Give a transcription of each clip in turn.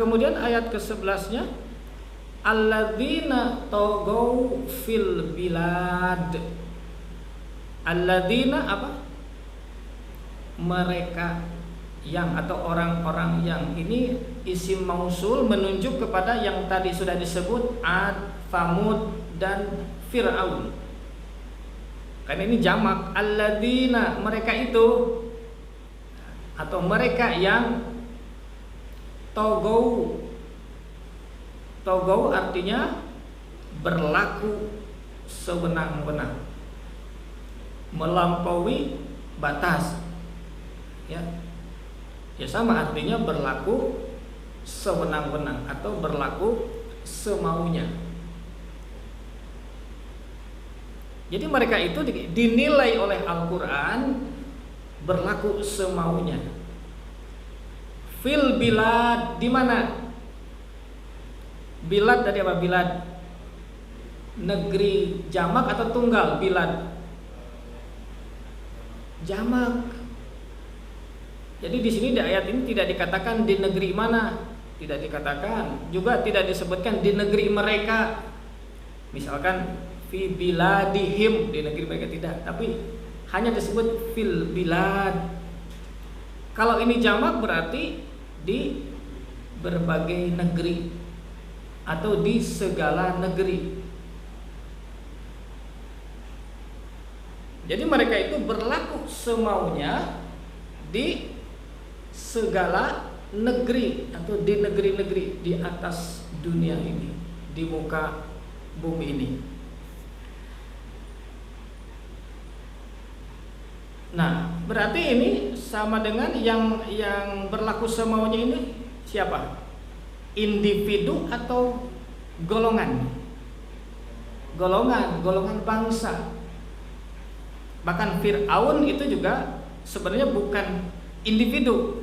kemudian ayat ke-11-nya alladzina taghaw fil bilad. Alladzina apa? Mereka yang atau orang-orang yang, ini isim mausul menunjuk kepada yang tadi sudah disebut Ad, Thamud dan Fir'aun. Karena ini jamak, alladzina mereka itu atau mereka yang taghaw. Taghaw artinya berlaku sewenang-wenang, melampaui batas. Ya sama artinya berlaku sewenang-wenang atau berlaku semaunya. Jadi mereka itu dinilai oleh Al-Quran berlaku semaunya. Fil bilad, di mana? Bilad dari apa? Bilad negeri, jamak atau tunggal? Bilad jamak. Jadi di sini di ayat ini tidak dikatakan di negeri mana, tidak dikatakan, juga tidak disebutkan di negeri mereka. Misalkan fi biladihim, di negeri mereka, tidak, tapi hanya disebut fil bilad. Kalau ini jamak berarti di berbagai negeri atau di segala negeri. Jadi mereka itu berlaku semaunya di segala negeri atau di negeri-negeri di atas dunia ini, di muka bumi ini. Nah, berarti ini sama dengan yang berlaku semaunya ini siapa? Individu atau golongan? Golongan bangsa. Bahkan Fir'aun itu juga sebenarnya bukan individu,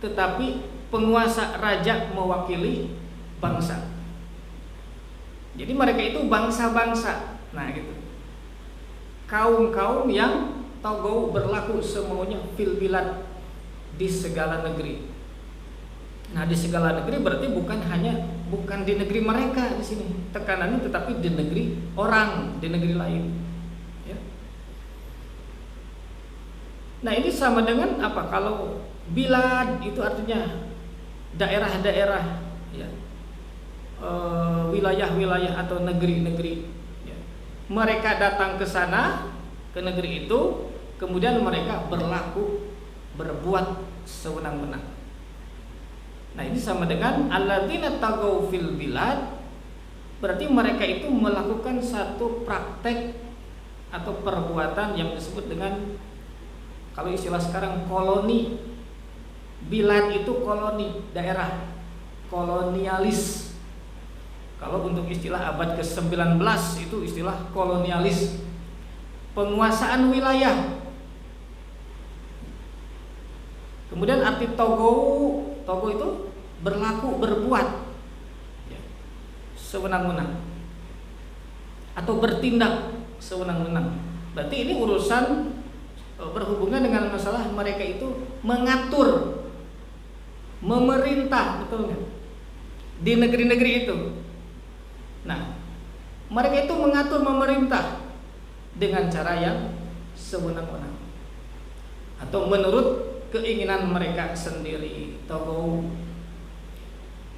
tetapi penguasa, raja mewakili bangsa. Jadi mereka itu bangsa-bangsa. Nah, gitu. Kaum-kaum yang taghaw berlaku semaunya fil bilad, di segala negeri. Nah, di segala negeri berarti bukan di negeri mereka di sini tekanannya, tetapi di negeri orang, di negeri lain. Ya. Nah, ini sama dengan apa? Kalau bilad itu artinya daerah-daerah, ya, wilayah-wilayah atau negeri-negeri. Ya. Mereka datang ke sana, ke negeri itu, kemudian mereka berbuat sewenang-wenang. Nah, ini sama dengan alladzina taghaw fil bilad, berarti mereka itu melakukan satu praktek atau perbuatan yang disebut dengan, kalau istilah sekarang, koloni. Bilad itu koloni, daerah, kolonialis. Kalau untuk istilah abad ke-19 itu istilah kolonialis, penguasaan wilayah. Kemudian arti taghaw itu berlaku, berbuat, ya, sewenang-wenang atau bertindak sewenang-wenang. Berarti ini urusan berhubungan dengan masalah mereka itu mengatur, memerintah, betul nggak? Di negeri-negeri itu. Nah, mereka itu mengatur, memerintah dengan cara yang sewenang-wenang atau menurut keinginan mereka sendiri. Taghaw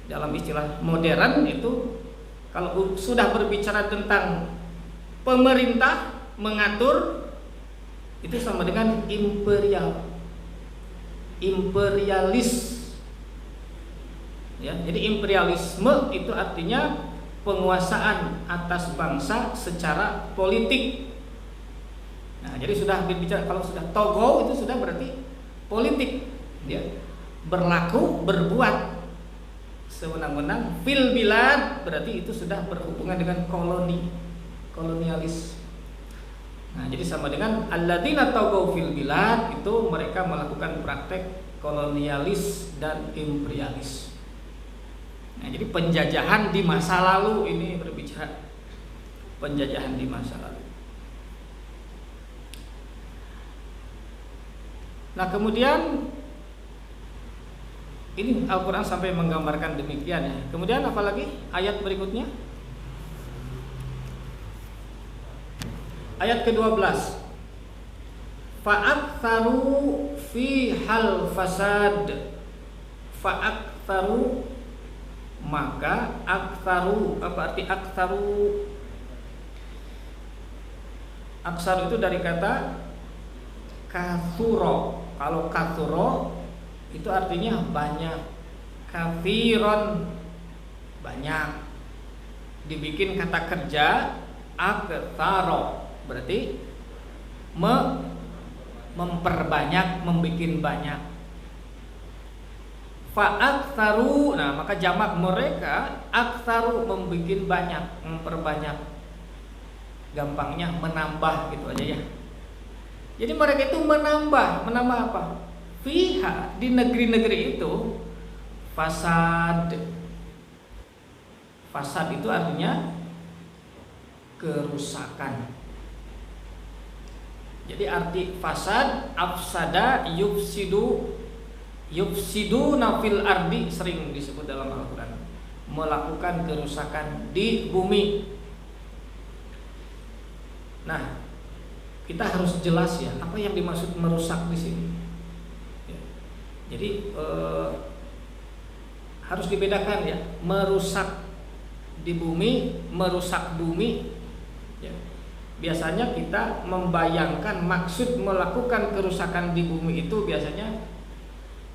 dalam istilah modern itu, kalau sudah berbicara tentang pemerintah, mengatur, itu sama dengan imperialis. Ya, jadi imperialisme itu artinya penguasaan atas bangsa secara politik. Nah, jadi sudah berbicara, kalau sudah taghaw itu sudah berarti politik, ya, berlaku, berbuat sewenang-wenang. Fil bilad berarti itu sudah berhubungan dengan kolonialis. Nah, jadi sama dengan alladzina taghaw fil bilad, itu mereka melakukan praktek kolonialis dan imperialis. Nah, jadi penjajahan di masa lalu, ini berbicara penjajahan di masa lalu. Nah, kemudian Ini Al-Quran sampai menggambarkan demikian ya. Kemudian apalagi ayat berikutnya, ayat ke-12, fa'aktsaru fi hal fasad. Fa'aktsaru, maka aktsaru, apa arti aktsaru? Aksar itu dari kata katsuro. Kalau katsuro itu artinya banyak. Katsiron, banyak. Dibikin kata kerja aktsaro, berarti memperbanyak, membikin banyak. Fa'aktsaru, nah maka jamak mereka aktsaru, membikin banyak, memperbanyak. Gampangnya menambah gitu aja ya. Jadi mereka itu menambah apa? Fiha, di negeri-negeri itu fasad. Fasad itu artinya kerusakan. Jadi arti fasad, afsada, yufsiduna fil ardi, sering disebut dalam Al-Quran, melakukan kerusakan di bumi. Nah, kita harus jelas ya apa yang dimaksud merusak di sini. Ya. Jadi harus dibedakan ya, merusak di bumi, merusak bumi. Ya. Biasanya kita membayangkan maksud melakukan kerusakan di bumi itu biasanya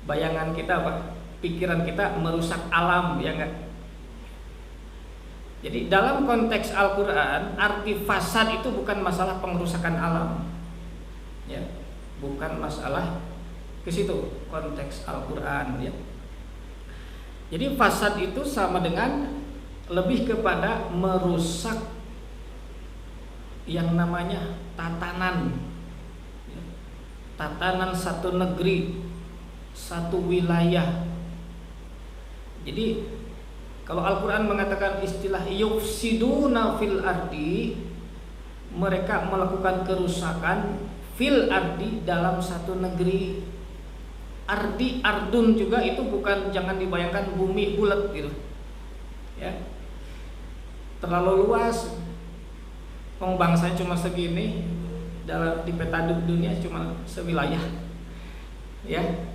bayangan kita apa? Pikiran kita merusak alam, ya enggak? Jadi dalam konteks Al-Quran, arti fasad itu bukan masalah pengerusakan alam, ya, bukan masalah ke situ konteks Al-Quran, ya. Jadi fasad itu sama dengan lebih kepada merusak yang namanya tatanan, ya. Tatanan satu negeri, satu wilayah. Jadi kalau Al-Quran mengatakan istilah yufsiduna fil ardi, mereka melakukan kerusakan fil ardi, dalam satu negeri. Ardi, ardun juga itu bukan, jangan dibayangkan bumi bulat gitu, ya, terlalu luas. Bangsanya cuma segini, dalam di peta dunia cuma sewilayah, ya.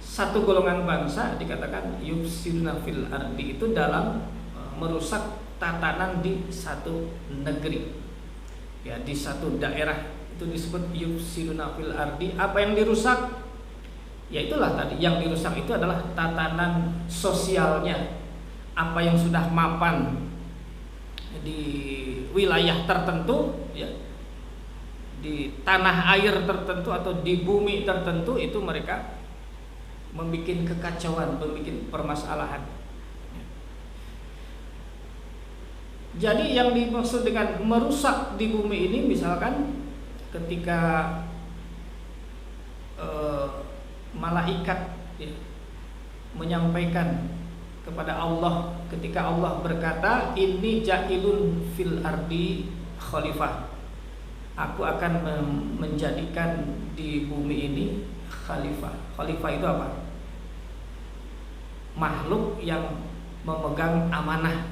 Satu golongan bangsa dikatakan yufsiduna fil ardi, itu dalam merusak tatanan di satu negeri, ya, di satu daerah, itu disebut yufsiduna fil ardi. Apa yang dirusak? Ya itulah tadi, yang dirusak itu adalah tatanan sosialnya, apa yang sudah mapan di wilayah tertentu, ya, di tanah air tertentu atau di bumi tertentu, itu mereka membuat kekacauan, membuat permasalahan. Jadi yang dimaksud dengan merusak di bumi ini, misalkan ketika malaikat, ya, menyampaikan kepada Allah, ketika Allah berkata, inni ja'ilun fil ardi khalifah, aku akan menjadikan di bumi ini khalifah. Khalifah itu apa? Makhluk yang memegang amanah,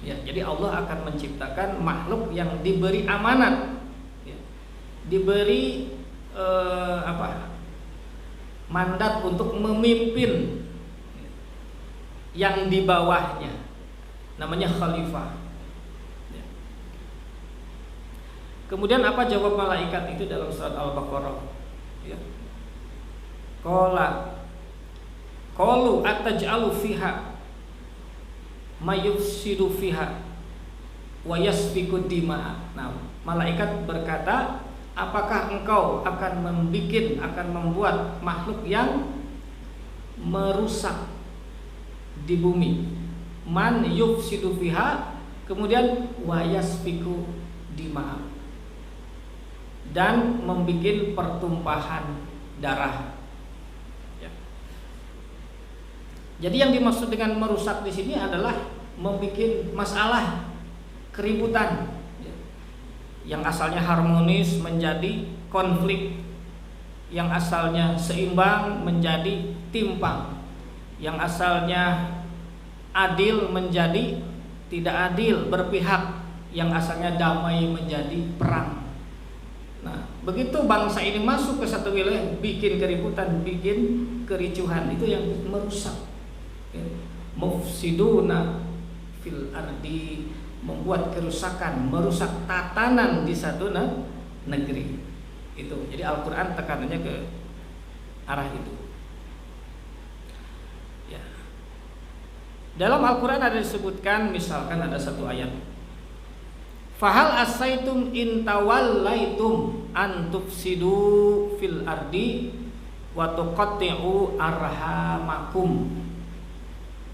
ya. Jadi Allah akan menciptakan makhluk yang diberi amanat, ya, diberi mandat untuk memimpin yang di bawahnya, namanya khalifah, ya. Kemudian apa jawab malaikat itu dalam surat Al-Baqarah, ya. Qalu ataj'alu fiha mayufsidu fiha wa yasfiku dima'a. Nah, malaikat berkata, apakah engkau akan membuat makhluk yang merusak di bumi? Man yufsidu fiha, kemudian wa yasfiku dima'a, dan membuat pertumpahan darah. Jadi yang dimaksud dengan merusak di sini adalah membuat masalah, keributan, ya, yang asalnya harmonis menjadi konflik, yang asalnya seimbang menjadi timpang. Yang asalnya adil menjadi tidak adil, berpihak. Yang asalnya damai menjadi perang. Nah, begitu bangsa ini masuk ke satu wilayah, bikin keributan, bikin kericuhan, itu yang merusak. Mufsiduna fil ardi, membuat kerusakan, merusak tatanan di satu negeri. Itu. Jadi Al-Qur'an tekanannya ke arah itu. Ya. Dalam Al-Qur'an ada disebutkan, misalkan ada satu ayat, fahal asaitum in tawallaitum an tufsidu fil ardi wa tuqatti'u arhamakum.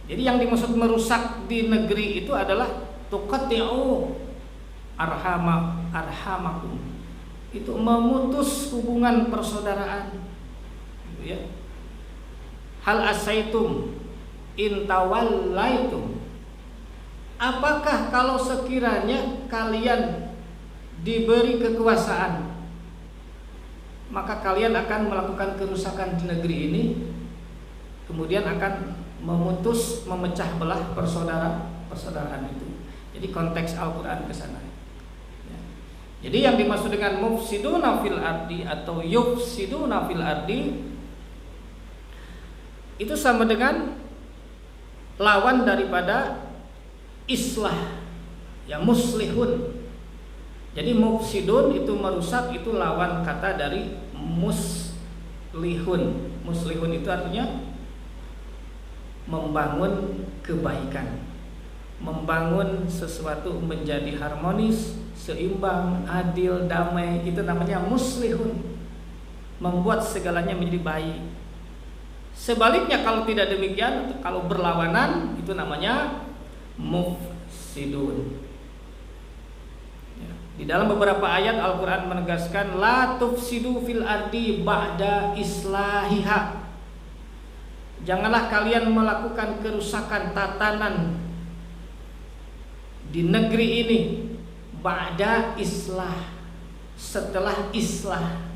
Jadi yang dimaksud merusak di negeri itu adalah tuqatti'u arhamakum. Itu memutus hubungan persaudaraan. Gitu ya. Hal asaitum in tawallaitum, apakah kalau sekiranya kalian diberi kekuasaan, maka kalian akan melakukan kerusakan di negeri ini, kemudian akan memutus, memecah belah persaudaraan itu. Jadi konteks Al-Qur'an ke sana. Ya. Jadi yang dimaksud dengan mufsiduna fil ardi atau yufsiduna fil ardi itu sama dengan lawan daripada islah, ya, muslihun. Jadi mufsidun itu merusak, itu lawan kata dari muslihun. Muslihun itu artinya membangun kebaikan, membangun sesuatu menjadi harmonis, seimbang, adil, damai. Itu namanya muslihun, membuat segalanya menjadi baik. Sebaliknya kalau tidak demikian, kalau berlawanan, itu namanya mufsidun. Ya. Di dalam beberapa ayat Al-Quran menegaskan la tufsidu fil ardi ba'da islahiha. Janganlah kalian melakukan kerusakan tatanan di negeri ini ba'da islah, setelah islah.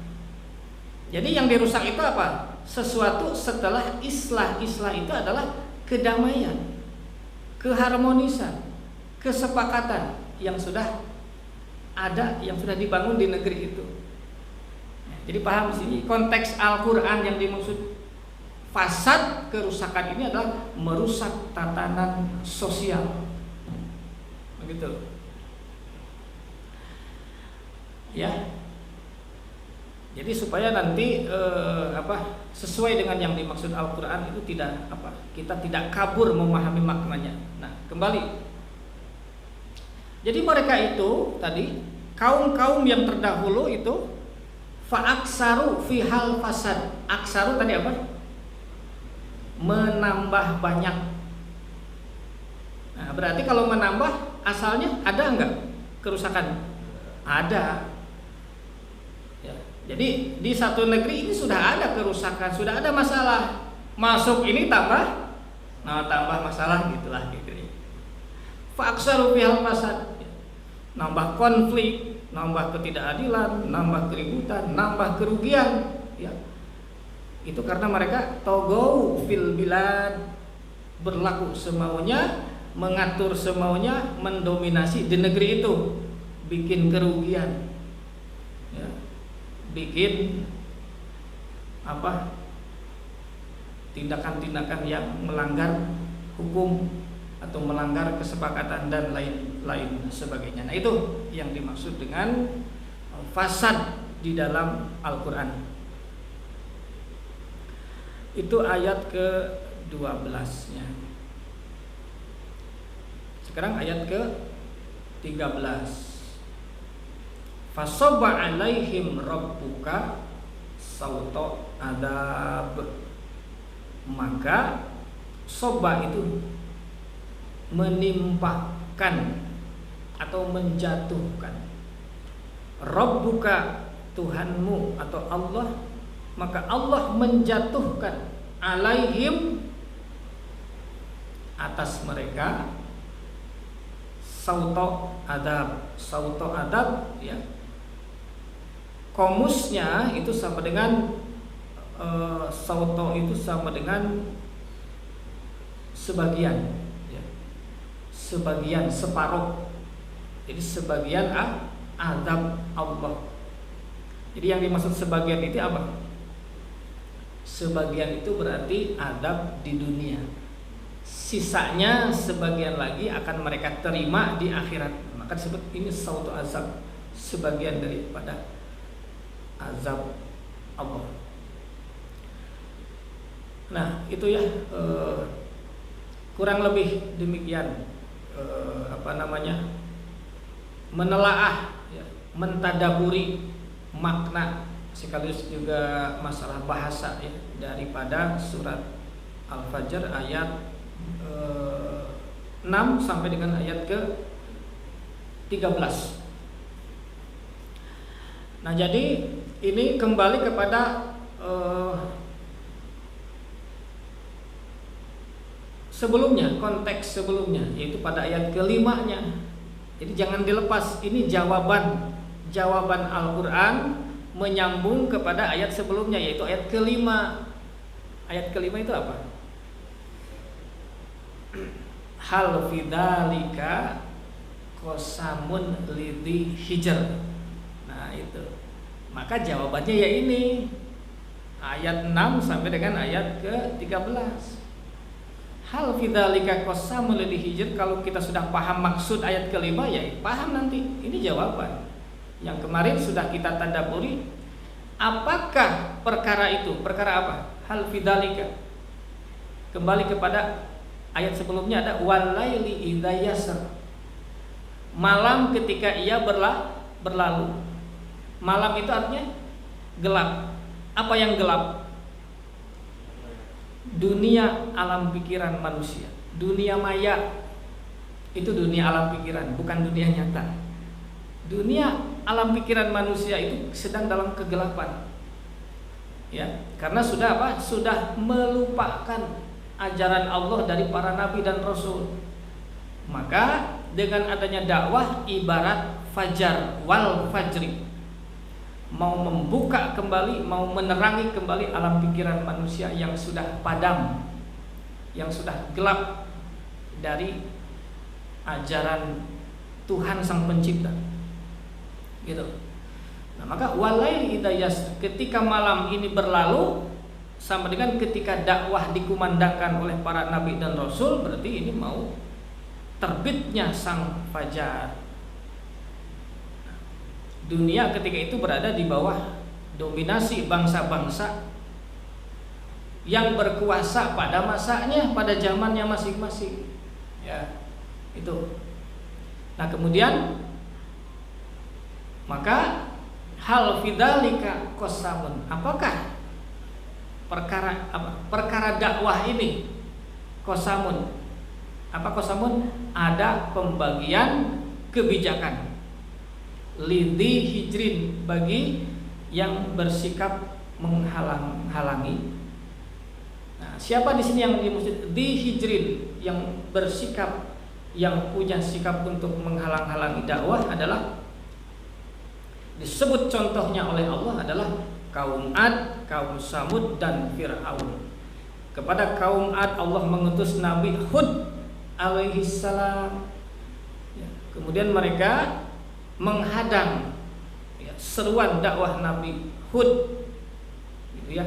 Jadi yang dirusak itu apa? Sesuatu setelah islah. Islah itu adalah kedamaian, keharmonisan, kesepakatan yang sudah ada, yang sudah dibangun di negeri itu. Jadi paham di sini konteks Al-Qur'an yang dimaksud fasad, kerusakan ini adalah merusak tatanan sosial. Begitu. Ya. Jadi supaya nanti sesuai dengan yang dimaksud Al-Qur'an itu kita tidak kabur memahami maknanya. Nah, kembali. Jadi mereka itu tadi kaum-kaum yang terdahulu itu fa'aksaru fi hal fasad. Aksaru tadi apa? Menambah banyak. Nah, berarti kalau menambah asalnya ada enggak kerusakan? Ada. Ya. Jadi di satu negeri ini sudah ada kerusakan, sudah ada masalah. Masuk ini tambah masalah gitulah gitu. Fa'aksaru fi hal fasad. Nambah konflik, nambah ketidakadilan, nambah keributan, nambah kerugian, ya. Itu karena mereka togow fil bilad, berlaku semaunya, mengatur semaunya, mendominasi di negeri itu, bikin kerugian, ya. Bikin tindakan-tindakan yang melanggar hukum atau melanggar kesepakatan dan lain sebagainya. Nah, itu yang dimaksud dengan fasad di dalam Al-Qur'an. Itu ayat ke-12-nya. Sekarang ayat ke-13. Fasabba 'alaihim rabbuka sauta adab. Maka soba itu menimpakan atau menjatuhkan. Rabbuka, Tuhanmu atau Allah, maka Allah menjatuhkan alaihim, atas mereka, sauto adab. Sauto adab, ya, komusnya itu sama dengan sauto itu sama dengan sebagian, ya. Sebagian, separuh. Jadi sebagian azab Allah. Jadi yang dimaksud sebagian itu apa? Sebagian itu berarti azab di dunia. Sisanya sebagian lagi akan mereka terima di akhirat. Maka disebut ini sautu azab, sebagian daripada azab Allah. Nah, itu ya kurang lebih demikian menelaah, ya, mentadaburi makna sekaligus juga masalah bahasa, ya, daripada surat Al-Fajr ayat 6 sampai dengan ayat ke 13. Nah, jadi ini kembali kepada sebelumnya, konteks sebelumnya, yaitu pada ayat ke-5-nya. Jadi jangan dilepas, ini jawaban Al-Quran menyambung kepada ayat sebelumnya, yaitu ayat ke-5. Ayat ke-5 itu apa? Hal fidzalika qasamun lidhi hijr. Nah, itu. Maka jawabannya ya ini. Ayat 6 sampai dengan ayat ke-13. Hal fidzalika qasamun lidhi hijr, kalau kita sudah paham maksud ayat ke-5 ya paham nanti. Ini jawaban. Yang kemarin sudah kita tadabburi, apakah perkara itu? Perkara apa? Hal fidzalika. Kembali kepada ayat sebelumnya, ada walaili idza yasr. Malam ketika ia berlalu. Malam itu artinya gelap. Apa yang gelap? Dunia alam pikiran manusia. Dunia maya. Itu dunia alam pikiran, bukan dunia nyata. Dunia alam pikiran manusia itu sedang dalam kegelapan. Ya, karena sudah apa? Sudah melupakan ajaran Allah dari para nabi dan rasul. Maka dengan adanya dakwah ibarat fajar wal fajri, mau membuka kembali, mau menerangi kembali alam pikiran manusia yang sudah padam, yang sudah gelap dari ajaran Tuhan Sang Pencipta. Gitu. Nah, maka walaili idza yasr, ketika malam ini berlalu, sama dengan ketika dakwah dikumandangkan oleh para nabi dan rasul, berarti ini mau terbitnya sang fajar. Dunia ketika itu berada di bawah dominasi bangsa-bangsa yang berkuasa pada masanya, pada zamannya masing-masing. Ya, itu. Nah, kemudian maka hal fidzalika qasamun, apakah perkara dakwah ini qasamun? Apa qasamun? Ada pembagian kebijakan lidhi hijrin, bagi yang bersikap menghalang-halangi. Nah, siapa di sini yang dimaksud di hijrin, yang bersikap, yang punya sikap untuk menghalang-halangi dakwah adalah disebut contohnya oleh Allah adalah kaum Ad, kaum Samud, dan Fir'aun. Kepada kaum Ad Allah mengutus Nabi Hud alaihi salam. Ya, kemudian mereka menghadang, ya, seruan dakwah Nabi Hud, gitu ya.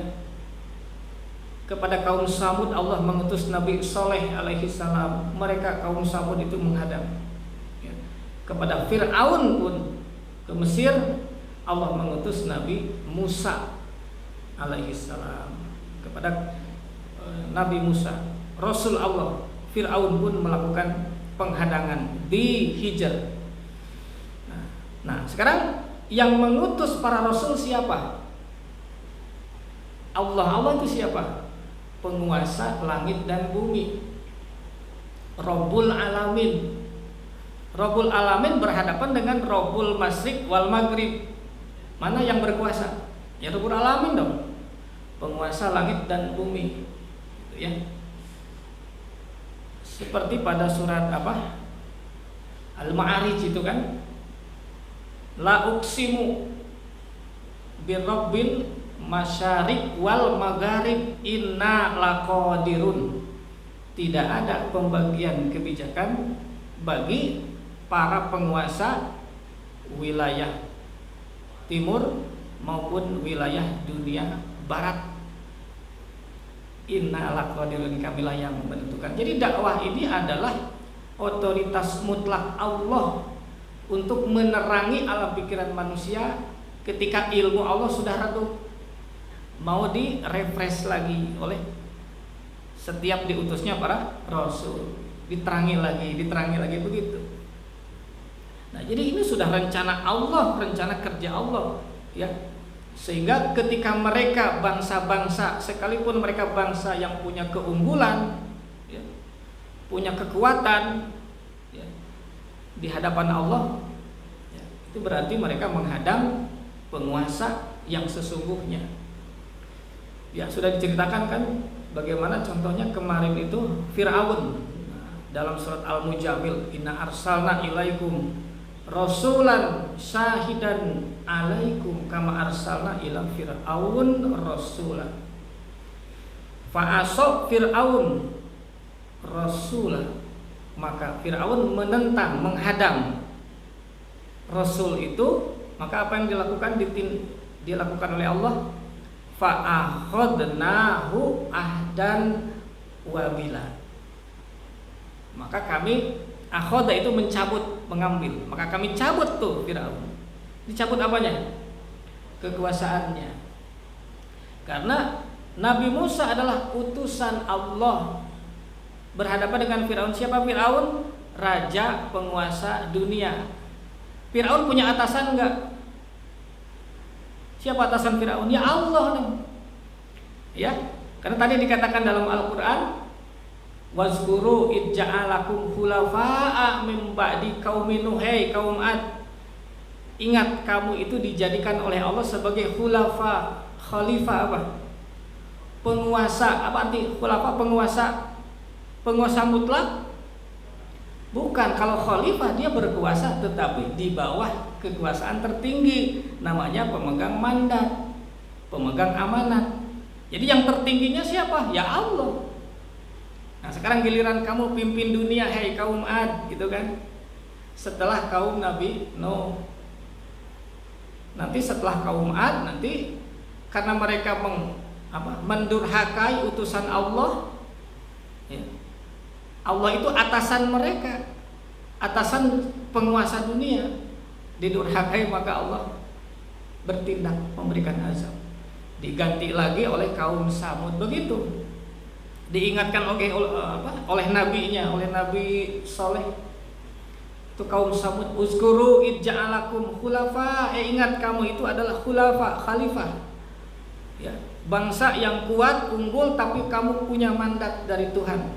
Kepada kaum Samud Allah mengutus Nabi Soleh alaihi salam. Mereka kaum Samud itu menghadang. Ya. Kepada Fir'aun pun ke Mesir Allah mengutus Nabi Musa alaihi salam. Kepada Nabi Musa, Rasul Allah, Fir'aun pun melakukan penghadangan di Hijr. Nah, sekarang yang mengutus para rasul siapa? Allah. Allah itu siapa? Penguasa langit dan bumi, Rabbul Alamin. Rabbul Alamin berhadapan dengan Rabbul Masyriq wal Maghrib. Mana yang berkuasa? Ya Rabbul Alamin dong, penguasa langit dan bumi, gitu ya. Seperti pada surat apa? Al-Ma'arij itu kan, la uqsimu birabbil masyarik wal magharib inna laqadirun. Tidak ada pembagian kebijakan bagi para penguasa wilayah timur maupun wilayah dunia barat. Inna laqadirun, kamilah yang menentukan. Jadi dakwah ini adalah otoritas mutlak Allah untuk menerangi alam pikiran manusia ketika ilmu Allah sudah redup, mau direfresh lagi oleh setiap diutusnya para rasul, diterangi lagi begitu. Nah, jadi ini sudah rencana Allah, rencana kerja Allah, ya. Sehingga ketika mereka bangsa-bangsa, sekalipun mereka bangsa yang punya keunggulan, ya, punya kekuatan, ya, di hadapan Allah, ya, itu berarti mereka menghadang penguasa yang sesungguhnya. Ya, sudah diceritakan kan bagaimana contohnya kemarin itu Fir'aun. Dalam surat Al-Mujamil, inna arsalna ilaikum rasulan syahidan alaikum kama arsalna ila fir'aun rasulan. Fa'asok Fir'aun rasulah, maka Fir'aun menentang, menghadang rasul itu. Maka apa yang dilakukan oleh Allah? Fa'akhadnahu ahdan wabila. Maka kami, akhoda itu mencabut, mengambil. Maka kami cabut tuh Fir'aun. Dicabut apanya? Kekuasaannya. Karena Nabi Musa adalah utusan Allah. Berhadapan dengan Fir'aun. Siapa Fir'aun? Raja penguasa dunia. Fir'aun punya atasan enggak? Siapa atasan Fir'aun? Ya Allah nih. Ya, karena tadi dikatakan dalam Al-Quran, wazkuru idja'alakum khulafa'a min ba'di qaumi Nuh, kaum Ad. Ingat, kamu itu dijadikan oleh Allah sebagai khulafa. Khalifah apa? Penguasa. Apa arti khulafa? Penguasa mutlak? Bukan. Kalau khalifah dia berkuasa tetapi di bawah kekuasaan tertinggi, namanya pemegang mandat, pemegang amanat. Jadi yang tertingginya siapa? Ya Allah. Nah, sekarang giliran kamu pimpin dunia, hei kaum Ad, gitu kan? Setelah kaum Nabi Nuh. Nanti setelah kaum Ad, nanti karena mereka mendurhakai utusan Allah, ya, Allah itu atasan mereka, atasan penguasa dunia, didurhakai, maka Allah bertindak memberikan azab. Diganti lagi oleh kaum Samud, begitu. Diingatkan oleh nabinya, oleh Nabi Saleh. Itu kaum Samud, uzkuru idja'alakum khulafa, ingat kamu itu adalah khulafa, khalifah. Ya, bangsa yang kuat, unggul, tapi kamu punya mandat dari Tuhan,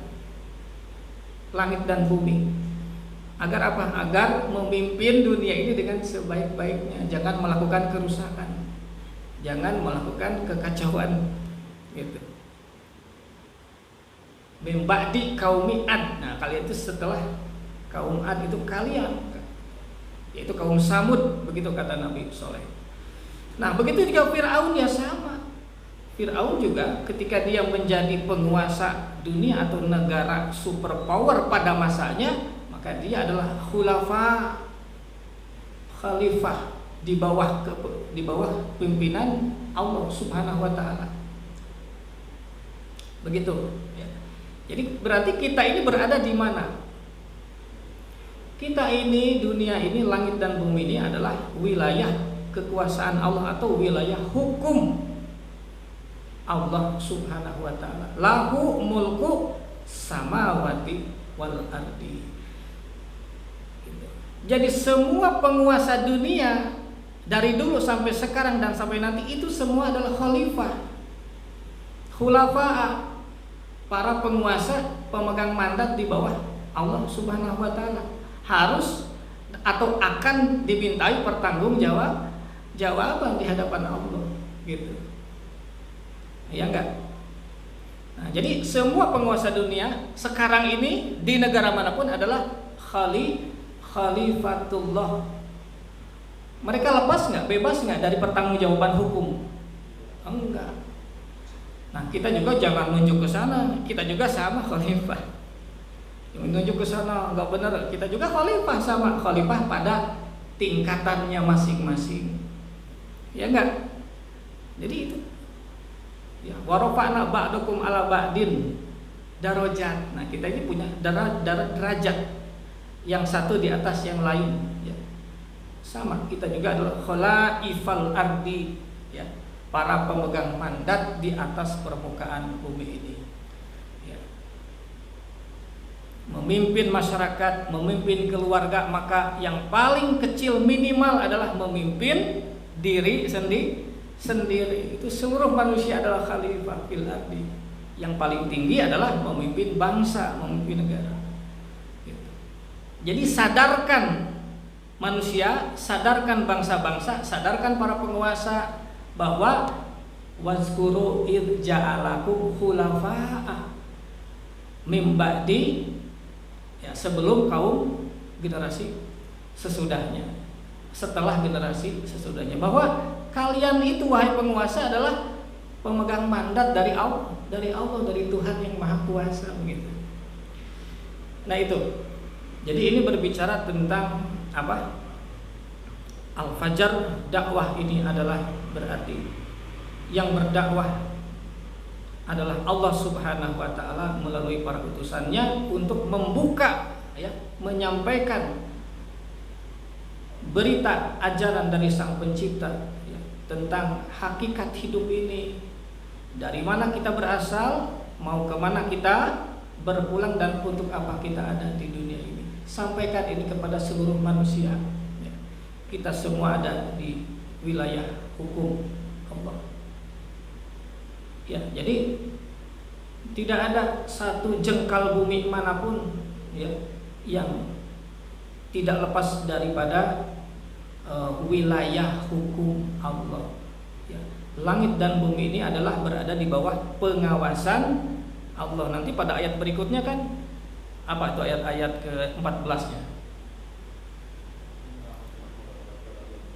langit dan bumi. Agar apa? Agar memimpin dunia ini dengan sebaik-baiknya. Jangan melakukan kerusakan, jangan melakukan kekacauan, gitu. Memba'di kaumi Ad. Nah, kalian itu setelah kaum Ad itu kalian, yaitu kaum Samud, begitu kata Nabi Soleh. Nah, begitu juga Fir'aun, ya sama. Fir'aun juga ketika dia menjadi penguasa dunia atau negara superpower pada masanya, maka dia adalah khulafa, khalifah di bawah pimpinan Allah Subhanahu wa taala. Begitu, ya. Jadi berarti kita ini berada di mana? Kita ini, dunia ini, langit dan bumi ini adalah wilayah kekuasaan Allah atau wilayah hukum Allah Subhanahu wa taala. Lahu mulku samawati wal ardi. Jadi semua penguasa dunia dari dulu sampai sekarang dan sampai nanti itu semua adalah khalifah, khulafa, para penguasa, pemegang mandat di bawah Allah Subhanahu wa taala. Harus atau akan dimintai jawaban di hadapan Allah, gitu. Ya enggak? Nah, jadi semua penguasa dunia sekarang ini di negara manapun adalah khalifatullah. Mereka lepas nggak, bebas nggak dari pertanggungjawaban hukum? Enggak. Nah, kita juga jangan nunjuk ke sana, kita juga sama khalifah. Yang menunjuk ke sana enggak benar, kita juga khalifah, sama khalifah pada tingkatannya masing-masing. Ya enggak? Jadi itu. Ya, warafa'na ba'dakum ala ba'din darajat. Nah, kita ini punya derajat yang satu di atas yang lain, ya. Sama, kita juga adalah khalaifal ardi, ya, para pemegang mandat di atas permukaan bumi ini. Memimpin masyarakat, memimpin keluarga, maka yang paling kecil minimal adalah memimpin diri sendiri. Itu seluruh manusia adalah khalifah fil ardi. Yang paling tinggi adalah memimpin bangsa, memimpin negara. Jadi sadarkan manusia, sadarkan bangsa-bangsa, sadarkan para penguasa bahwa wazkuru id ja'alakum khulafa'a mim ba'di, ya, sebelum kaum generasi sesudahnya, setelah generasi sesudahnya, bahwa kalian itu wahai penguasa adalah pemegang mandat dari Allah, dari Tuhan yang Maha Kuasa, begitu. Nah itu. Jadi ini berbicara tentang apa? Al-Fajr, dakwah ini adalah berarti yang berdakwah adalah Allah Subhanahu wa taala melalui para utusannya untuk membuka, ya, menyampaikan berita ajaran dari Sang Pencipta, ya, tentang hakikat hidup ini, dari mana kita berasal, mau kemana kita berpulang, dan untuk apa kita ada di dunia ini. Sampaikan ini kepada seluruh manusia, ya. Kita semua ada di wilayah hukum Allah. Ya, jadi tidak ada satu jengkal bumi manapun, ya, yang tidak lepas daripada wilayah hukum Allah. Ya. Langit dan bumi ini adalah berada di bawah pengawasan Allah. Nanti pada ayat berikutnya kan, apa itu ayat ke-14-nya?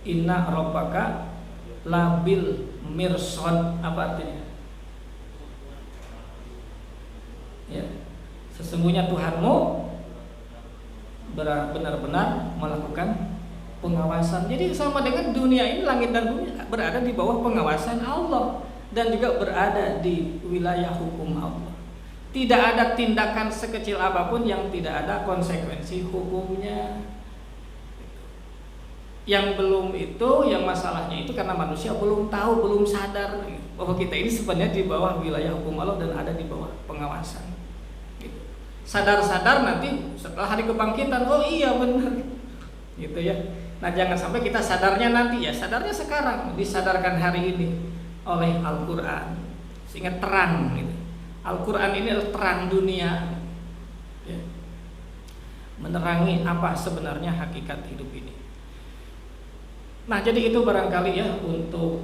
Inna rabbaka labil mirsad, apa artinya? Ya, sesungguhnya Tuhanmu benar-benar melakukan pengawasan. Jadi sama dengan dunia ini, langit dan bumi berada di bawah pengawasan Allah dan juga berada di wilayah hukum Allah. Tidak ada tindakan sekecil apapun yang tidak ada konsekuensi hukumnya. Yang belum itu, yang masalahnya itu karena manusia belum tahu, belum sadar bahwa kita ini sebenarnya di bawah wilayah hukum Allah dan ada di bawah pengawasan. Sadar-sadar nanti setelah hari kebangkitan, oh iya benar, gitu ya. Nah, jangan sampai kita sadarnya nanti, ya sadarnya sekarang, disadarkan hari ini oleh Al-Quran sehingga terang, gitu. Al-Quran ini adalah terang dunia, ya, menerangi apa sebenarnya hakikat hidup ini. Nah, jadi itu barangkali ya untuk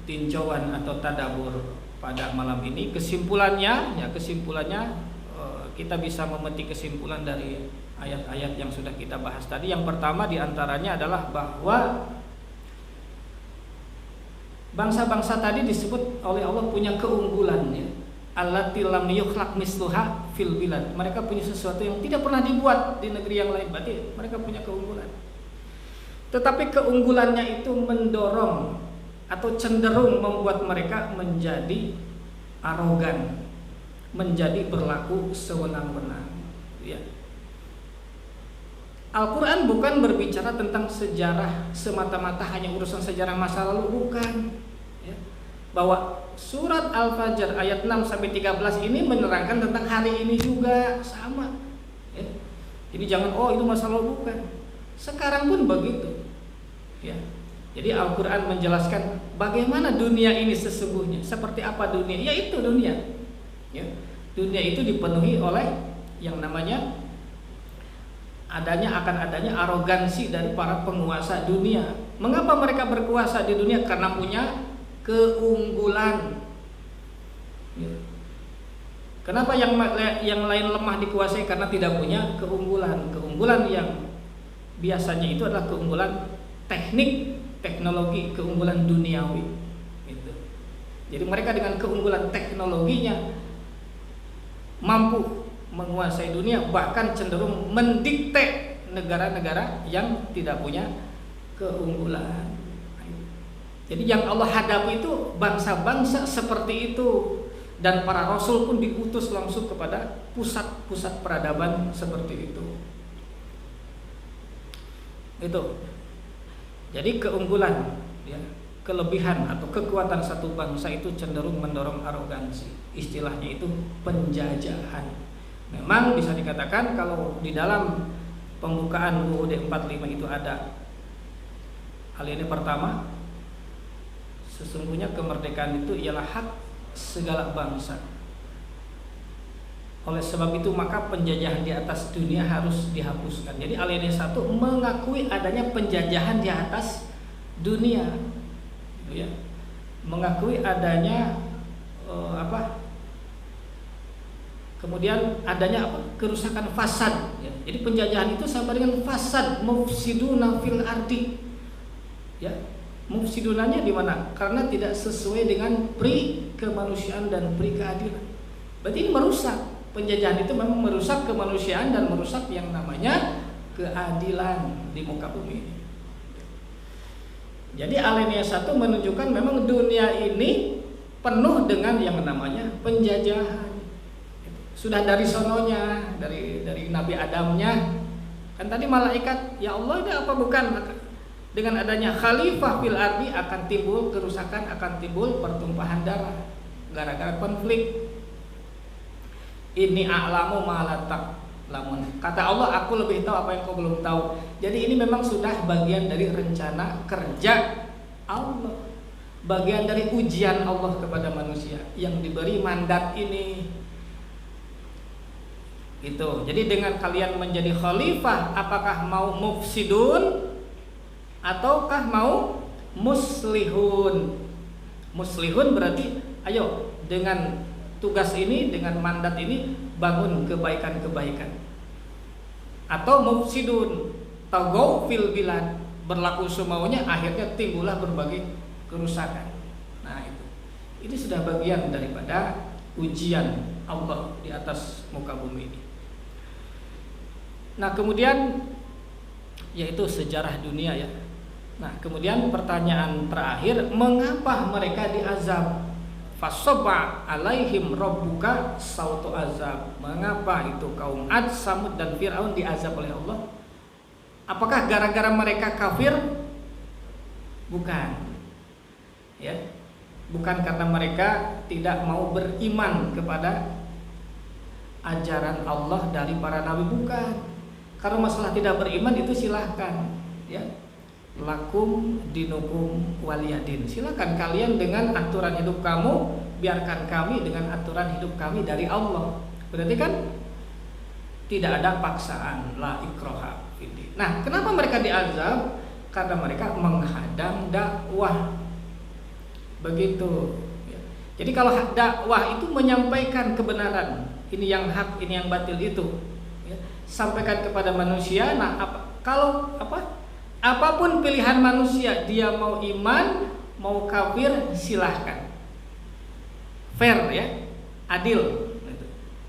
tinjauan atau tadabur pada malam ini. Kesimpulannya kita bisa memetik kesimpulan dari ayat-ayat yang sudah kita bahas tadi. Yang pertama diantaranya adalah bahwa bangsa-bangsa tadi disebut oleh Allah punya keunggulannya. Allati lam yukhlaq misluha fil bilad. Mereka punya sesuatu yang tidak pernah dibuat di negeri yang lain. Berarti mereka punya keunggulan. Tetapi keunggulannya itu mendorong atau cenderung membuat mereka menjadi arogan, menjadi berlaku sewenang-wenang, ya. Al-Quran bukan berbicara tentang sejarah semata-mata, hanya urusan sejarah masa lalu, bukan, ya. Bahwa surat Al-Fajr ayat 6-13 ini menerangkan tentang hari ini juga, sama, ya. Jadi jangan, oh itu masa lalu, bukan. Sekarang pun begitu, ya. Jadi Al-Quran menjelaskan bagaimana dunia ini sesungguhnya, seperti apa dunia, yaitu dunia, ya. Dunia itu dipenuhi oleh yang namanya akan adanya arogansi dari para penguasa dunia. Mengapa mereka berkuasa di dunia? Karena punya keunggulan, ya. Kenapa yang lain lemah dikuasai? Karena tidak punya keunggulan. Keunggulan yang biasanya itu adalah keunggulan teknik, teknologi, keunggulan duniawi. Gitu. Jadi mereka dengan keunggulan teknologinya mampu menguasai dunia, bahkan cenderung mendikte negara-negara yang tidak punya keunggulan. Jadi yang Allah hadapi itu bangsa-bangsa seperti itu, dan para rasul pun diutus langsung kepada pusat-pusat peradaban seperti itu. Itu. Jadi keunggulan, ya, kelebihan atau kekuatan satu bangsa itu cenderung mendorong arogansi. Istilahnya itu penjajahan. Memang bisa dikatakan kalau di dalam pembukaan UUD 45 itu ada hal ini. Pertama, sesungguhnya kemerdekaan itu ialah hak segala bangsa. Oleh sebab itu maka penjajahan di atas dunia harus dihapuskan. Jadi alinea 1 mengakui adanya penjajahan di atas dunia, gitu ya. Mengakui adanya kemudian adanya kerusakan fasad, ya. Jadi penjajahan itu sama dengan fasad, mufsiduna fil ardi, ya. Mufsidunanya di mana? Karena tidak sesuai dengan pri kemanusiaan dan pri keadilan. Berarti ini merusak. Penjajahan itu memang merusak kemanusiaan dan merusak yang namanya keadilan di muka bumi ini. Jadi alinea 1 menunjukkan memang dunia ini penuh dengan yang namanya penjajahan. Sudah dari sononya, dari Nabi Adamnya. Kan tadi malaikat, ya Allah ini apa bukan? Dengan adanya khalifah fil ardi akan timbul kerusakan, akan timbul pertumpahan darah gara-gara konflik. Ini a'lamu ma la ta'lamun. Kata Allah, aku lebih tahu apa yang kau belum tahu. Jadi ini memang sudah bagian dari rencana kerja Allah, bagian dari ujian Allah kepada manusia yang diberi mandat ini. Itu. Jadi dengan kalian menjadi khalifah, apakah mau mufsidun ataukah mau muslihun? Muslihun berarti ayo dengan tugas ini, dengan mandat ini bangun kebaikan-kebaikan. Atau mufsidun, tagaw fil bilad, berlaku semaunya, akhirnya timbullah berbagai kerusakan. Nah itu. Ini sudah bagian daripada ujian Allah di atas muka bumi ini. Nah kemudian yaitu sejarah dunia, ya. Nah kemudian pertanyaan terakhir, mengapa mereka diazab? Fasobba alaihim rabbuka sautu azab. Mengapa itu kaum Ad, Samud dan Fir'aun diazab oleh Allah? Apakah gara-gara mereka kafir? Bukan. Ya. Bukan karena mereka tidak mau beriman kepada ajaran Allah dari para nabi, bukan. Kalau masalah tidak beriman itu silahkan, ya. Lakum dinukum waliyadin. Silakan kalian dengan aturan hidup kamu, biarkan kami dengan aturan hidup kami dari Allah. Berarti kan tidak ada paksaan, la ikraha fiddin. Nah, kenapa mereka diazab? Karena mereka menghadang dakwah. Begitu. Jadi kalau dakwah itu menyampaikan kebenaran, ini yang hak, ini yang batil itu, ya. Sampaikan kepada manusia. Nah, apapun pilihan manusia, dia mau iman, mau kafir, silahkan. Fair, ya, adil,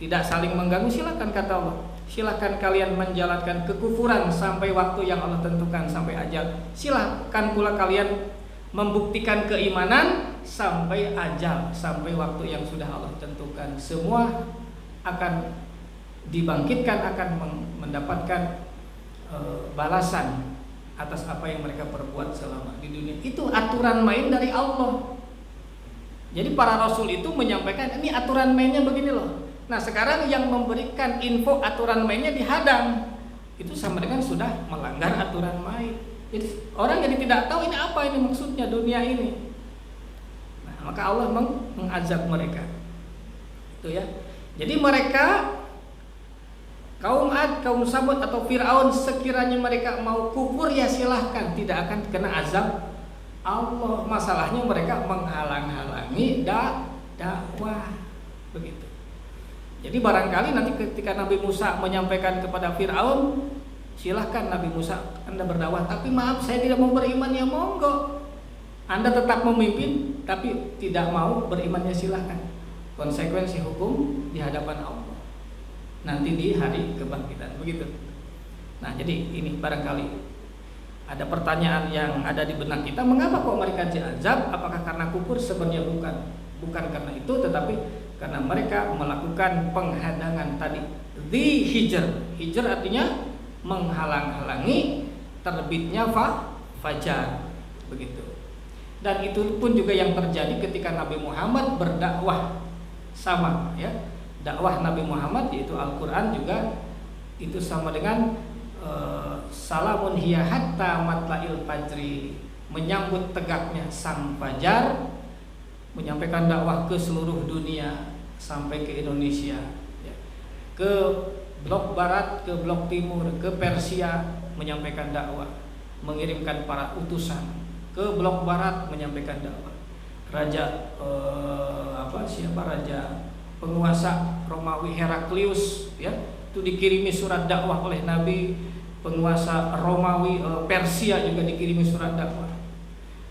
tidak saling mengganggu, silahkan kata Allah. Silahkan kalian menjalankan kekufuran sampai waktu yang Allah tentukan, sampai ajal. Silahkan pula kalian membuktikan keimanan sampai ajal, sampai waktu yang sudah Allah tentukan. Semua akan dibangkitkan, akan mendapatkan balasan atas apa yang mereka perbuat selama di dunia. Itu aturan main dari Allah. Jadi para rasul itu menyampaikan, ini aturan mainnya begini loh. Nah sekarang yang memberikan info aturan mainnya dihadang, itu sama dengan sudah melanggar aturan main. Jadi orang jadi tidak tahu ini apa ini maksudnya dunia ini. Nah maka Allah mengazab mereka. Itu ya. Jadi mereka kaum Ad, kaum Samud atau Fir'aun, sekiranya mereka mau kufur ya silahkan, tidak akan kena azab Allah. Masalahnya mereka menghalang-halangi dakwah. Begitu. Jadi barangkali nanti ketika Nabi Musa menyampaikan kepada Fir'aun, silahkan Nabi Musa Anda berdakwah, tapi maaf saya tidak mau beriman, ya monggo. Anda tetap memimpin tapi tidak mau berimannya, silahkan. Konsekuensi hukum di hadapan Allah nanti di hari kebangkitan, begitu. Nah, jadi ini barangkali ada pertanyaan yang ada di benak kita, mengapa kok mereka diazab? Apakah karena kufur? Sebenarnya bukan karena itu, tetapi karena mereka melakukan penghadangan tadi. Hijr artinya menghalang-halangi terbitnya fajar, begitu. Dan itu pun juga yang terjadi ketika Nabi Muhammad berdakwah, sama ya. Dakwah Nabi Muhammad yaitu Al-Qur'an juga itu sama dengan salamun hiya hatta matla'il fajri, menyambut tegaknya sang fajar, menyampaikan dakwah ke seluruh dunia sampai ke Indonesia ya. Ke blok barat, ke blok timur, ke Persia menyampaikan dakwah, mengirimkan para utusan ke blok barat menyampaikan dakwah. Raja raja penguasa Romawi Heraklius ya, itu dikirimi surat dakwah oleh Nabi. Penguasa Romawi Persia juga dikirimi surat dakwah.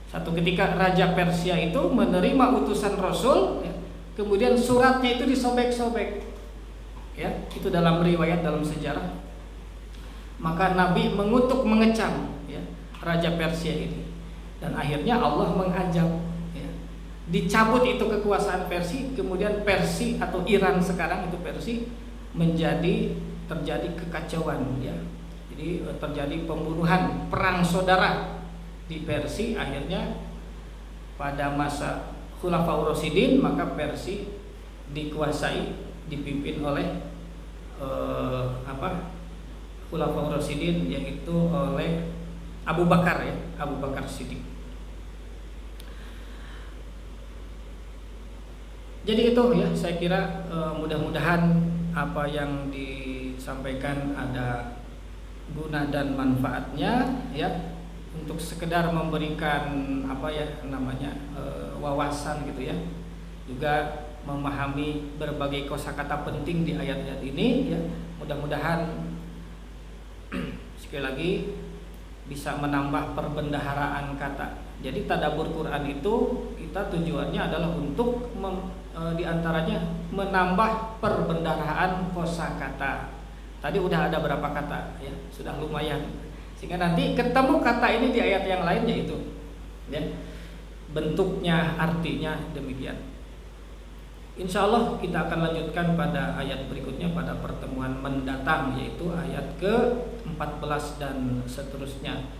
Satu ketika Raja Persia itu menerima utusan Rasul ya, kemudian suratnya itu disobek-sobek ya, itu dalam riwayat, dalam sejarah. Maka Nabi mengutuk, mengecam ya, Raja Persia ini, dan akhirnya Allah mengajab ya, dicabut itu kekuasaan Persia. Kemudian Persia atau Iran sekarang itu Persia terjadi kekacauan ya. Jadi terjadi pembunuhan, perang saudara di Persia. Akhirnya pada masa Khulafaur Rasyidin maka Persia dikuasai, dipimpin oleh Khulafaur Rasyidin, yaitu oleh Abu Bakar ya, Abu Bakar Siddiq. Jadi itu ya, saya kira mudah-mudahan apa yang disampaikan ada guna dan manfaatnya ya, untuk sekedar memberikan wawasan gitu ya, juga memahami berbagai kosakata penting di ayat-ayat ini ya. Mudah-mudahan sekali lagi bisa menambah perbendaharaan kata. Jadi tadabbur Quran itu kita tujuannya adalah untuk diantaranya menambah perbendaharaan kosakata. Tadi udah ada berapa kata ya, sudah lumayan, sehingga nanti ketemu kata ini di ayat yang lain, yaitu ya, bentuknya, artinya demikian. Insya Allah kita akan lanjutkan pada ayat berikutnya pada pertemuan mendatang, yaitu ayat ke-14 dan seterusnya.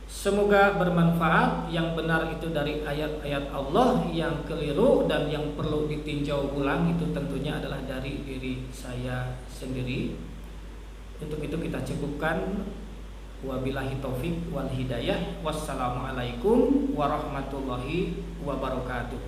Semoga bermanfaat. Yang benar itu dari ayat-ayat Allah, yang keliru dan yang perlu ditinjau ulang itu tentunya adalah dari diri saya sendiri. Untuk itu kita cukupkan. Wabillahi taufik wal hidayah. Wassalamualaikum warahmatullahi wabarakatuh.